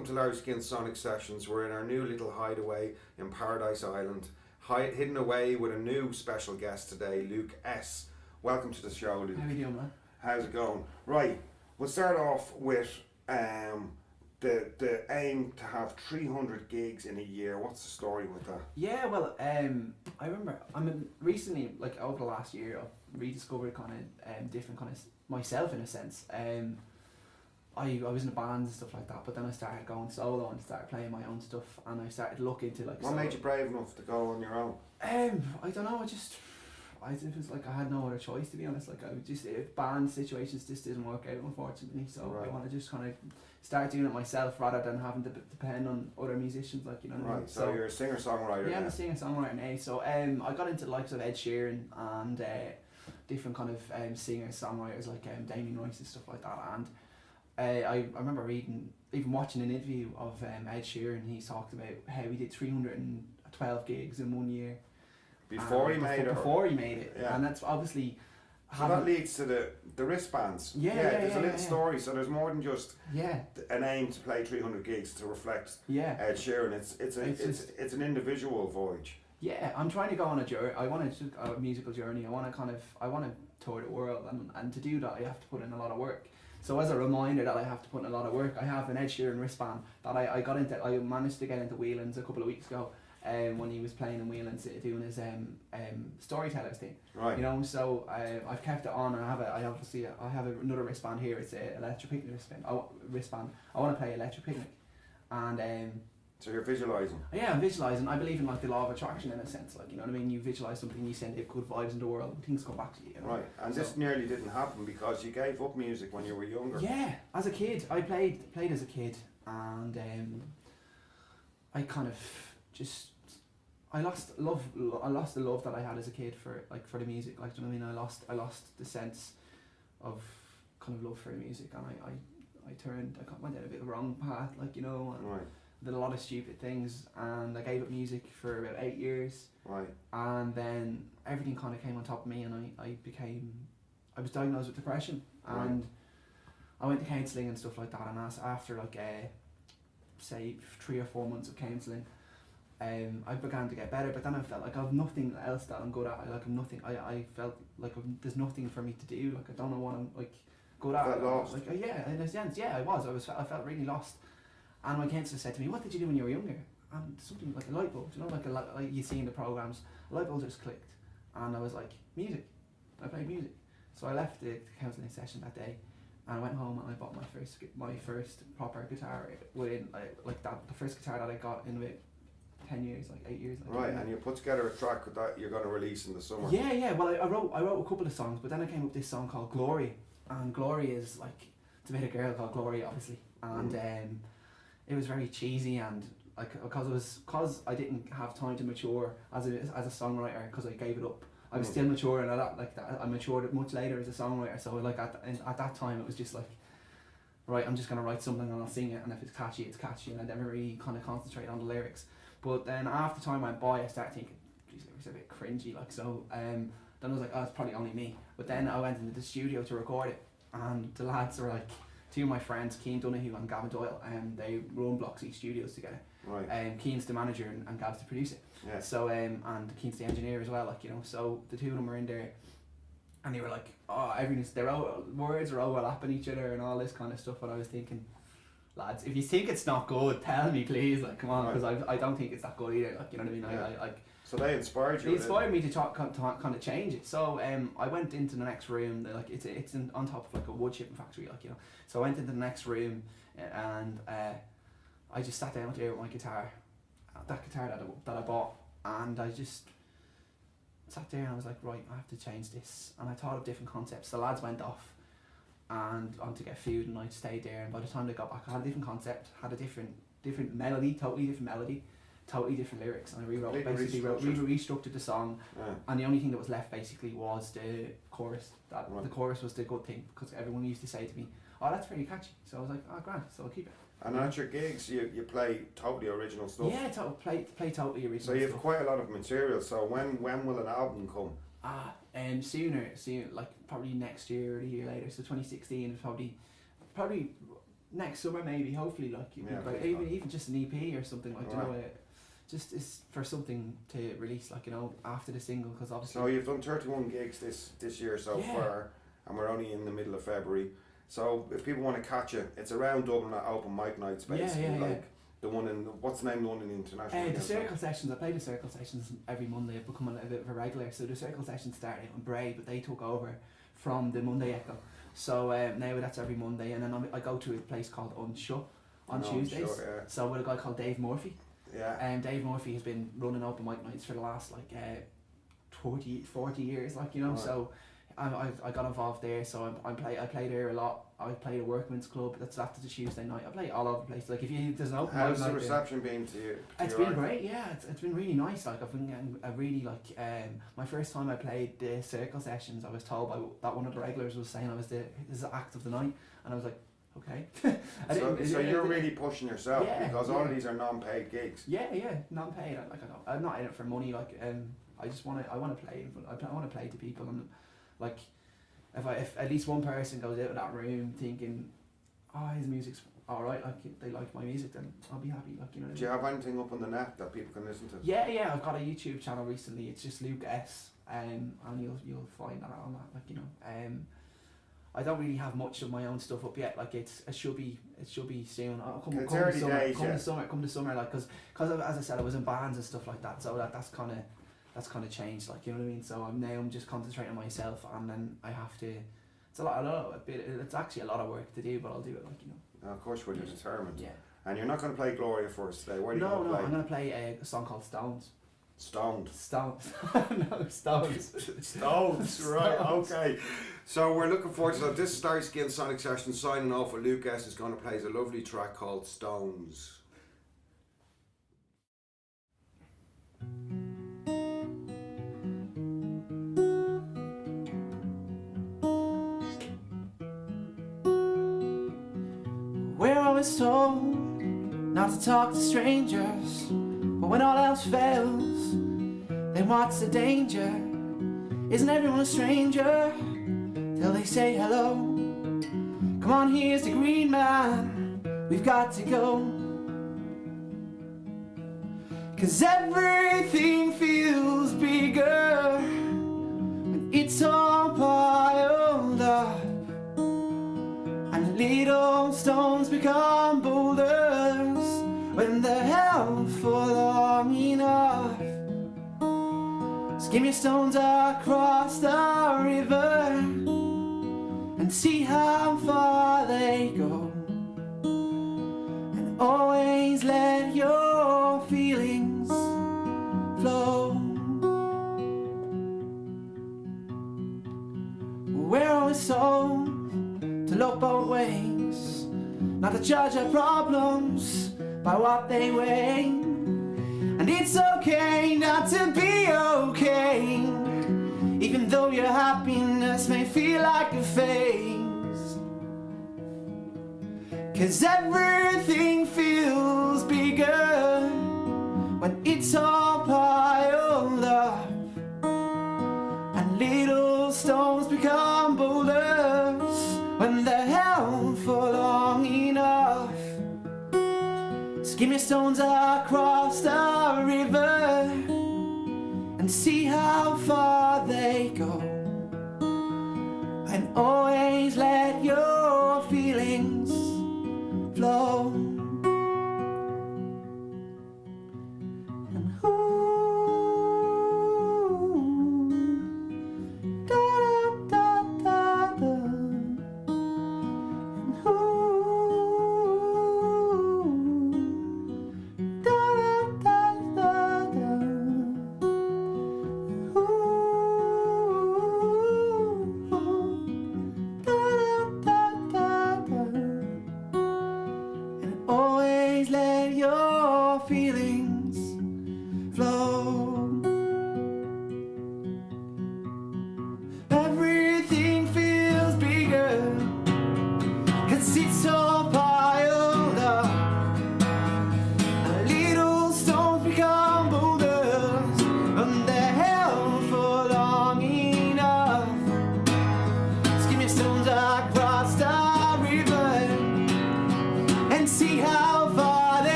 welcome to Larry Skynt's Sonic Sessions. We're in our new little hideaway in Paradise Island, hidden away with a new special guest today, Luke S. Welcome to the show, Luke. How are you doing, man? How's it going? Right, we'll start off with the aim to have 300 gigs in a year. What's the story with that? Yeah, well, I remember, recently, like over the last year, I've rediscovered kind of different kind of myself in a sense. I was in a band and stuff like that, but then I started going solo and started playing my own stuff, and I started looking into like. What made you brave enough to go on your own? I don't know. It was like I had no other choice, to be honest. Like I would just band situations just didn't work out, unfortunately. So Right. I want to just kind of start doing it myself rather than having to depend on other musicians, like, you know what I mean? Right, so you're a singer-songwriter. Yeah, now. I'm a singer-songwriter now. So I got into the likes of Ed Sheeran and different kind of singers-songwriters like Damien Rice and stuff like that. And I remember even watching an interview of Ed Sheeran. He talked about how he did 312 gigs in 1 year. Before he made it? Before he made it. Yeah. And that's obviously... So that leads to the wristbands. There's a little story, so there's more than just an aim to play 300 gigs to reflect Ed Sheeran. It's an individual voyage. Yeah, I'm trying to go on a journey. I want to a musical journey. I want to tour the world, and to do that I have to put in a lot of work. So as a reminder that I have to put in a lot of work, I have an Ed Sheeran wristband that I got into. I managed to get into Whelan's a couple of weeks ago. When he was playing in Whelan's doing his storytellers thing, right? You know, so I've kept it on, and I have another wristband here. It's a Electric Picnic wristband. I want to play Electric Picnic, and so you're visualising. Yeah, I'm visualising. I believe in like the law of attraction in a sense, like, you know what I mean. You visualise something, you send it good vibes in the world, and things come back to you. You know? Right, and this nearly didn't happen because you gave up music when you were younger. Yeah, as a kid, I played as a kid, and I kind of just. I lost the love that I had as a kid for the music, like, do you know what I mean? I lost the sense of kind of love for the music, and I went down a bit of a wrong path, like, you know, and right. did a lot of stupid things, and I gave up music for about 8 years. Right. And then everything kind of came on top of me, and I was diagnosed with depression, and I went to counselling and stuff like that, and after like say 3 or 4 months of counselling, I began to get better, but then I felt like I have nothing else that I'm good at. I felt like there's nothing for me to do. Like, I don't know what I'm like good at. Felt lost. Like, yeah, in a sense, yeah, I felt really lost. And my counsellor said to me, "What did you do when you were younger?" And something like a light bulb, you know, like you see in the programs, a light bulb just clicked, and I was like, music. I played music. So I left the counselling session that day, and I went home and I bought my first proper guitar within the first guitar that I got in about 10 years, like 8 years. Right, and you put together a track that you're going to release in the summer. Yeah. Well, I wrote a couple of songs, but then I came up with this song called Glory, and Glory is like, it's about a girl called Glory, obviously, and it was very cheesy, and like because I didn't have time to mature as a songwriter, because I gave it up. I was still mature, and I matured much later as a songwriter. So like at that time, it was just like, right, I'm just gonna write something and I'll sing it, and if it's catchy, it's catchy, and I never really kind of concentrate on the lyrics. But then after time went by, I started thinking, these lyrics are a bit cringy, like, so. Then I was like, oh, it's probably only me. But then I went into the studio to record it, and the lads were like, two of my friends, Cian Donoghue and Gavin Doyle, and they run Bloxy Studios together. Right. Cian's the manager and Gav's the producer. Yeah. So and Cian's the engineer as well, like, you know. So the two of them were in there, and they were like, oh, words are overlapping each other and all this kind of stuff. And I was thinking, lads, if you think it's not good, tell me, please, like, come on, because I don't think it's that good either, like, you know what I mean? Yeah. I so they inspired you. They inspired me to kind of change it. So I went into the next room. Like, it's on top of like a wood chipping factory, like, you know. So I went into the next room, and I just sat down there with my guitar, that guitar that I bought, and I just sat there and I was like, right, I have to change this. And I thought of different concepts. The lads went off and on to get food, and I stayed there. And by the time they got back, I had a different concept, had a different melody, totally different lyrics, and I restructured the song. Yeah. And the only thing that was left basically was the chorus. The chorus was the good thing, because everyone used to say to me, oh, that's pretty catchy. So I was like, oh, grand, so I'll keep it. And at your gigs, you play totally original stuff. Yeah, play totally original. So you have stuff. quite a lot of material. So when will an album come? Soon, like probably next year or the year later. So 2016 is probably next summer maybe, hopefully, like, even just an EP or something, like, you know, just is for something to release, like, you know, after the single, because obviously. So you've done 31 gigs this year so far, and we're only in the middle of February. So if people want to catch it, it's around Dublin at open mic nights, basically, the one in, what's the name of the one in the international? The Circle Sessions. I play the Circle Sessions every Monday. I've become a bit of a regular. So the Circle Sessions started on Bray, but they took over from the Monday Echo. So now that's every Monday, and then I go to a place called Unshut on Tuesdays. So with a guy called Dave Murphy. Yeah. And Dave Murphy has been running open mic nights for the last 40 years, like, you know. So I got involved there. So I play there a lot. I play the Workman's Club. That's after the Tuesday night. I play all over the place. Like, there's an open mic night. How's the reception been to you? It's been great. Yeah, it's been really nice. Like, I've been getting a really my first time I played the Circle Sessions, I was told by that one of the regulars was saying I was the act of the night, and I was like, okay. So you're really pushing yourself, because all of these are non-paid gigs. Yeah, non-paid. I'm not in it for money. Like, I want to play. I want to play to people, and like, if at least one person goes out of that room thinking, oh, his music's alright, like, they like my music, then I'll be happy. Like, you know. Do you have anything up on the net that people can listen to? Yeah. I've got a YouTube channel recently. It's just Luke S. And you'll find that on that. Like, you know. I don't really have much of my own stuff up yet. Like, it should be soon. Come the summer, like, because as I said, I was in bands and stuff like that. So that's kind of changed. Like, you know what I mean. So I'm just concentrating on myself, and then I have to. It's actually a lot of work to do, but I'll do it. Like, you know. Of course, when you're determined. Yeah. And you're not going to play Gloria for us today. What are you going to play? No, I'm going to play a song called Stones. Stones. No, Stones. Stones, right, okay. So we're looking forward to that. This is Skynt Sonic Session signing off, where Luke S is going to play a lovely track called Stones. We're always told not to talk to strangers, but when all else fails, then what's the danger? Isn't everyone a stranger till they say hello? Come on, here's the green man, we've got to go. 'Cause everything feels bigger when it's all piled up, and little stones become boulders when they're held for long enough. Skim your stones across the river and see how far they go, and always let your feelings flow. We're always told to look both ways, not to judge our problems by what they weigh. And it's okay not to be okay, even though your happiness may feel like a phase. 'Cause everything feels bigger when it's all piled up, and little stones become boulders when they're held for long enough. Skim your stones across the river and see how far they go, and always let your